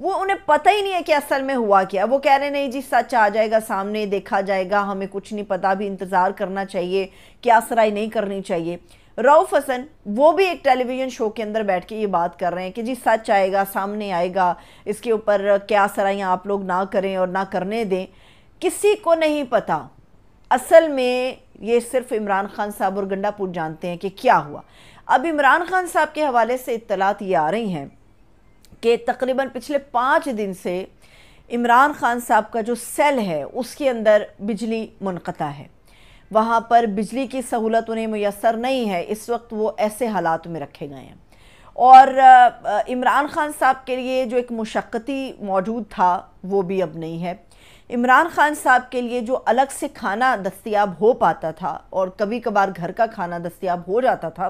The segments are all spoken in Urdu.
وہ انہیں پتہ ہی نہیں ہے کہ اصل میں ہوا کیا. وہ کہہ رہے نہیں جی سچ آ جائے گا سامنے, دیکھا جائے گا, ہمیں کچھ نہیں پتا, بھی انتظار کرنا چاہیے, کیا سرائی نہیں کرنی چاہیے. رؤف حسن وہ بھی ایک ٹیلی ویژن شو کے اندر بیٹھ کے یہ بات کر رہے ہیں کہ جی سچ آئے گا, سامنے آئے گا, اس کے اوپر کیا سرائیاں آپ لوگ نہ کریں اور نہ کرنے دیں. کسی کو نہیں پتا اصل میں, یہ صرف عمران خان صاحب اور گنڈا پور جانتے ہیں کہ کیا ہوا. اب عمران خان صاحب کے حوالے سے اطلاعات یہ آ رہی ہیں کہ تقریباً پچھلے 5 دن سے عمران خان صاحب کا جو سیل ہے اس کے اندر بجلی منقطع ہے, وہاں پر بجلی کی سہولت انہیں میسر نہیں ہے. اس وقت وہ ایسے حالات میں رکھے گئے ہیں, اور عمران خان صاحب کے لیے جو ایک مشقتی موجود تھا وہ بھی اب نہیں ہے. عمران خان صاحب کے لیے جو الگ سے کھانا دستیاب ہو پاتا تھا اور کبھی کبھار گھر کا کھانا دستیاب ہو جاتا تھا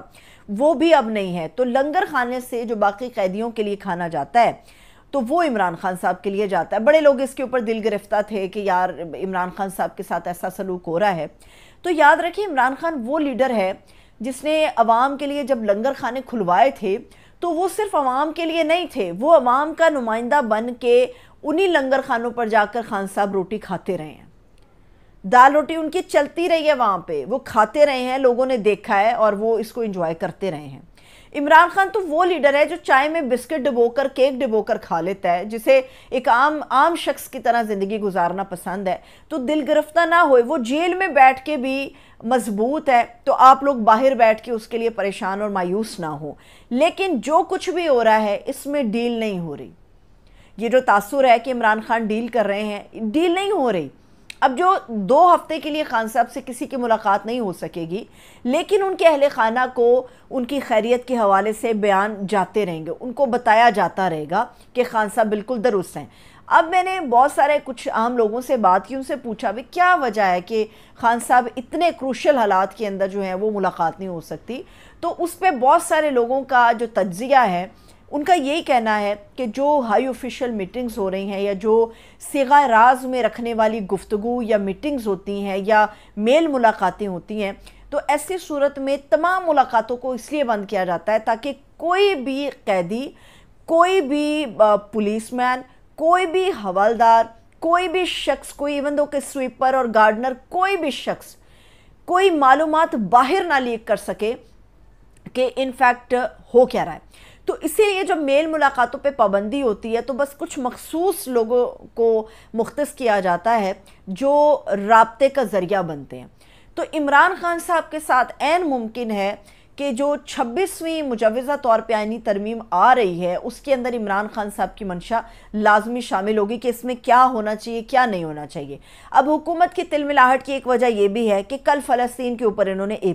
وہ بھی اب نہیں ہے. تو لنگر خانے سے جو باقی قیدیوں کے لیے کھانا جاتا ہے تو وہ عمران خان صاحب کے لیے جاتا ہے. بڑے لوگ اس کے اوپر دل گرفتہ تھے کہ یار عمران خان صاحب کے ساتھ ایسا سلوک ہو رہا ہے. تو یاد رکھیں عمران خان وہ لیڈر ہے جس نے عوام کے لیے جب لنگر خانے کھلوائے تھے تو وہ صرف عوام کے لیے نہیں تھے, وہ عوام کا نمائندہ بن کے انہی لنگر خانوں پر جا کر خان صاحب روٹی کھاتے رہے ہیں. دال روٹی ان کی چلتی رہی ہے وہاں پہ, وہ کھاتے رہے ہیں, لوگوں نے دیکھا ہے اور وہ اس کو انجوائے کرتے رہے ہیں. عمران خان تو وہ لیڈر ہے جو چائے میں بسکٹ ڈبو کر, کیک ڈبو کر کھا لیتا ہے, جسے ایک عام شخص کی طرح زندگی گزارنا پسند ہے. تو دل گرفتہ نہ ہوئے, وہ جیل میں بیٹھ کے بھی مضبوط ہے, تو آپ لوگ باہر بیٹھ کے اس کے لیے پریشان اور مایوس نہ ہو. لیکن جو کچھ بھی ہو رہا ہے اس میں ڈیل نہیں ہو رہی. یہ جو تاثر ہے کہ عمران خان ڈیل کر رہے ہیں, ڈیل نہیں ہو رہی. اب جو 2 ہفتے کے لیے خان صاحب سے کسی کی ملاقات نہیں ہو سکے گی, لیکن ان کے اہل خانہ کو ان کی خیریت کے حوالے سے بیان جاتے رہیں گے, ان کو بتایا جاتا رہے گا کہ خان صاحب بالکل درست ہیں. اب میں نے بہت سارے کچھ عام لوگوں سے بات کی, ان سے پوچھا بھی کیا وجہ ہے کہ خان صاحب اتنے کروشل حالات کے اندر جو ہیں وہ ملاقات نہیں ہو سکتی. تو اس پہ بہت سارے لوگوں کا جو تجزیہ ہے ان کا یہی کہنا ہے کہ جو ہائی آفیشل میٹنگز ہو رہی ہیں یا جو صیغہ راز میں رکھنے والی گفتگو یا میٹنگز ہوتی ہیں یا میل ملاقاتیں ہوتی ہیں, تو ایسی صورت میں تمام ملاقاتوں کو اس لیے بند کیا جاتا ہے تاکہ کوئی بھی قیدی, کوئی بھی پولیس مین, کوئی بھی حوالدار, کوئی بھی شخص, کوئی ایون دو کہ سویپر اور گارڈنر, کوئی بھی شخص کوئی معلومات باہر نہ لیک کر سکے کہ انفیکٹ ہو کیا رہا ہے. تو اسی لیے جب میل ملاقاتوں پہ پابندی ہوتی ہے تو بس کچھ مخصوص لوگوں کو مختص کیا جاتا ہے جو رابطے کا ذریعہ بنتے ہیں. تو عمران خان صاحب کے ساتھ عین ممکن ہے کہ جو 26ویں مجوزہ طور پہ آئینی ترمیم آ رہی ہے اس کے اندر عمران خان صاحب کی منشا لازمی شامل ہوگی کہ اس میں کیا ہونا چاہیے, کیا نہیں ہونا چاہیے. اب حکومت کی تلملاہٹ کی ایک وجہ یہ بھی ہے کہ کل فلسطین کے اوپر انہوں نے اے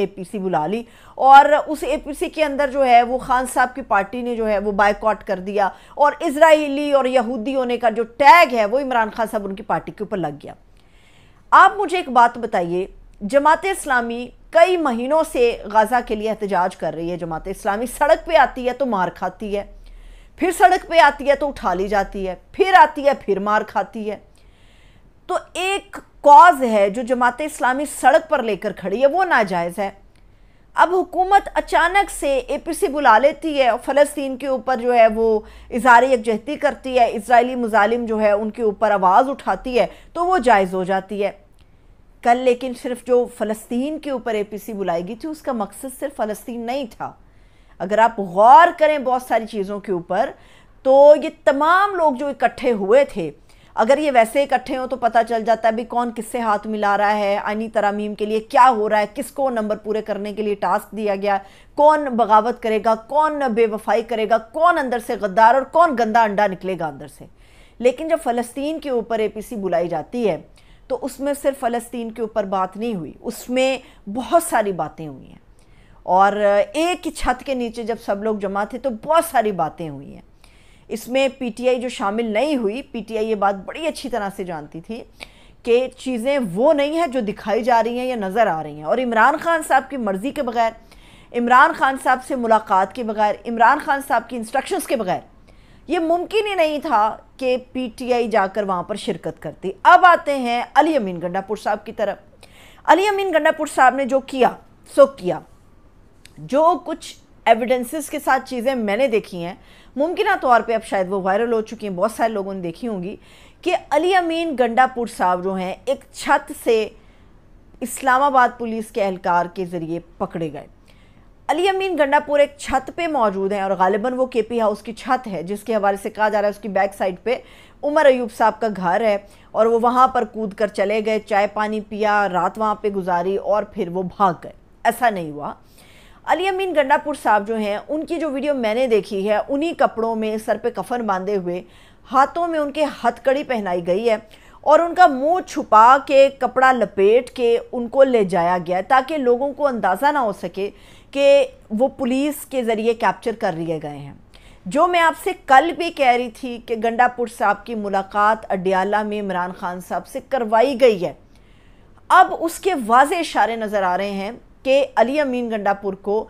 پی سی بلا لی, اور اس اے پی سی کے اندر جو ہے وہ خان صاحب کی پارٹی نے جو ہے وہ بائیکاٹ کر دیا, اور اسرائیلی اور یہودی ہونے کا جو ٹیگ ہے وہ عمران خان صاحب ان کی پارٹی کے اوپر لگ گیا. آپ مجھے ایک بات بتائیے, جماعت اسلامی کئی مہینوں سے غزہ کے لیے احتجاج کر رہی ہے. جماعت اسلامی سڑک پہ آتی ہے تو مار کھاتی ہے, پھر سڑک پہ آتی ہے تو اٹھا لی جاتی ہے, پھر آتی ہے پھر مار کھاتی ہے. تو ایک کاز ہے جو جماعت اسلامی سڑک پر لے کر کھڑی ہے وہ ناجائز ہے. اب حکومت اچانک سے اے پی سی بلا لیتی ہے اور فلسطین کے اوپر جو ہے وہ اظہار یکجہتی کرتی ہے, اسرائیلی مظالم جو ہے ان کے اوپر آواز اٹھاتی ہے تو وہ جائز ہو جاتی ہے. کل لیکن صرف جو فلسطین کے اوپر اے پی سی بلائی گئی تھی اس کا مقصد صرف فلسطین نہیں تھا. اگر آپ غور کریں بہت ساری چیزوں کے اوپر تو یہ تمام لوگ جو اکٹھے ہوئے تھے, اگر یہ ویسے اکٹھے ہوں تو پتہ چل جاتا ہے بھی کون کس سے ہاتھ ملا رہا ہے, آئینی ترامیم کے لیے کیا ہو رہا ہے, کس کو نمبر پورے کرنے کے لیے ٹاسک دیا گیا, کون بغاوت کرے گا, کون بے وفائی کرے گا, کون اندر سے غدار اور کون گندا انڈا نکلے گا اندر سے. لیکن جب فلسطین کے اوپر اے پی سی بلائی جاتی ہے تو اس میں صرف فلسطین کے اوپر بات نہیں ہوئی, اس میں بہت ساری باتیں ہوئی ہیں, اور ایک ہی چھت کے نیچے جب سب لوگ جمع تھے تو بہت ساری باتیں ہوئی ہیں. اس میں پی ٹی آئی جو شامل نہیں ہوئی, پی ٹی آئی یہ بات بڑی اچھی طرح سے جانتی تھی کہ چیزیں وہ نہیں ہیں جو دکھائی جا رہی ہیں یا نظر آ رہی ہیں, اور عمران خان صاحب کی مرضی کے بغیر, عمران خان صاحب سے ملاقات کے بغیر, عمران خان صاحب کی انسٹرکشنز کے بغیر یہ ممکن ہی نہیں تھا کہ پی ٹی آئی جا کر وہاں پر شرکت کرتی. اب آتے ہیں علی امین گنڈا پور صاحب کی طرف. علی امین گنڈا پور صاحب نے جو کیا سو کیا, جو کچھ ایویڈنسز کے ساتھ چیزیں میں نے دیکھی ہیں ممکنہ طور پہ اب شاید وہ وائرل ہو چکی ہیں، بہت سارے لوگوں نے دیکھی ہوں گی کہ علی امین گنڈا پور صاحب جو ہیں ایک چھت سے اسلام آباد پولیس کے اہلکار کے ذریعے پکڑے گئے۔ علی امین گنڈا پور ایک چھت پہ موجود ہیں اور غالباً وہ کے پی ہاؤس کی چھت ہے جس کے حوالے سے کہا جا رہا ہے اس کی بیک سائڈ پہ عمر ایوب صاحب کا گھر ہے اور وہ وہاں پر کود کر چلے گئے، چائے پانی پیا، رات وہاں پہ گزاری اور پھر وہ بھاگ گئے۔ ایسا نہیں ہوا۔ علی امین گنڈا پور صاحب جو ہیں ان کی جو ویڈیو میں نے دیکھی ہے انہی کپڑوں میں سر پہ کفن باندھے ہوئے، ہاتھوں میں ان کے ہتھ کڑی پہنائی گئی ہے اور ان کا منہ چھپا کے کپڑا لپیٹ کے ان کو لے جایا گیا تاکہ لوگوں کو اندازہ نہ ہو سکے کہ وہ پولیس کے ذریعے کیپچر کر لیے گئے ہیں۔ جو میں آپ سے کل بھی کہہ رہی تھی کہ گنڈا پور صاحب کی ملاقات اڈیالہ میں عمران خان صاحب سے کروائی گئی ہے، اب اس کے واضح اشارے نظر آ رہے ہیں کہ علی امین گنڈا پور کو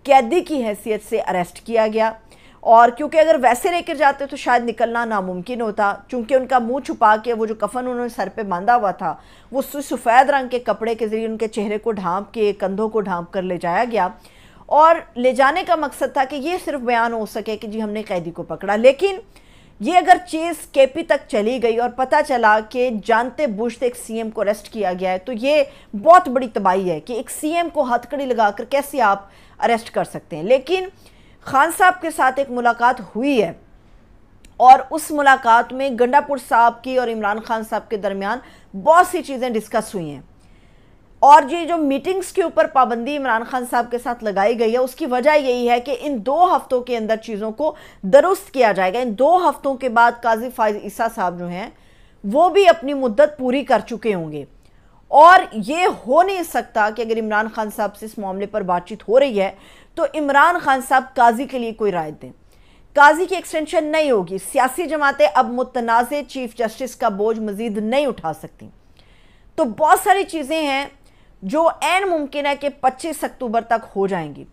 قیدی کی حیثیت سے اریسٹ کیا گیا، اور کیونکہ اگر ویسے لے کر جاتے تو شاید نکلنا ناممکن ہوتا، چونکہ ان کا منہ چھپا کے وہ جو کفن انہوں نے سر پہ باندھا ہوا تھا وہ سفید رنگ کے کپڑے کے ذریعے ان کے چہرے کو ڈھانپ کے کندھوں کو ڈھانپ کر لے جایا گیا، اور لے جانے کا مقصد تھا کہ یہ صرف بیان ہو سکے کہ جی ہم نے قیدی کو پکڑا۔ لیکن یہ اگر چیز کے پی تک چلی گئی اور پتہ چلا کہ جانتے بوجھتے ایک سی ایم کو اریسٹ کیا گیا ہے تو یہ بہت بڑی تباہی ہے کہ ایک سی ایم کو ہتھ کڑی لگا کر کیسے آپ اریسٹ کر سکتے ہیں۔ لیکن خان صاحب کے ساتھ ایک ملاقات ہوئی ہے اور اس ملاقات میں گنڈا پور صاحب کی اور عمران خان صاحب کے درمیان بہت سی چیزیں ڈسکس ہوئی ہیں، اور یہ جو میٹنگز کے اوپر پابندی عمران خان صاحب کے ساتھ لگائی گئی ہے اس کی وجہ یہی ہے کہ ان 2 ہفتوں کے اندر چیزوں کو درست کیا جائے گا۔ ان 2 ہفتوں کے بعد قاضی فائز عیسیٰ صاحب جو ہیں وہ بھی اپنی مدت پوری کر چکے ہوں گے، اور یہ ہو نہیں سکتا کہ اگر عمران خان صاحب سے اس معاملے پر بات چیت ہو رہی ہے تو عمران خان صاحب قاضی کے لیے کوئی رائے دیں۔ قاضی کی ایکسٹینشن نہیں ہوگی، سیاسی جماعتیں اب متنازع چیف جسٹس کا بوجھ مزید نہیں اٹھا سکتی۔ تو بہت ساری چیزیں ہیں جو عین ممکن ہے کہ 25 اکتوبر تک ہو جائیں گی،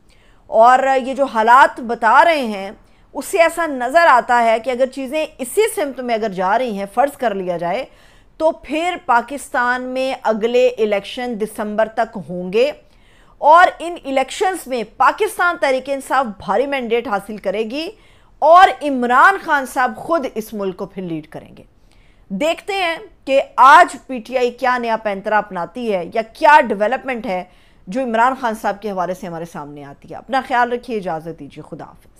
اور یہ جو حالات بتا رہے ہیں اس سے ایسا نظر آتا ہے کہ اگر چیزیں اسی سمت میں اگر جا رہی ہیں، فرض کر لیا جائے تو پھر پاکستان میں اگلے الیکشن دسمبر تک ہوں گے، اور ان الیکشنز میں پاکستان تحریک انصاف بھاری مینڈیٹ حاصل کرے گی اور عمران خان صاحب خود اس ملک کو پھر لیڈ کریں گے۔ دیکھتے ہیں کہ آج پی ٹی آئی کیا نیا پینترا اپناتی ہے یا کیا ڈیولپمنٹ ہے جو عمران خان صاحب کے حوالے سے ہمارے سامنے آتی ہے۔ اپنا خیال رکھیے، اجازت دیجیے، خدا حافظ۔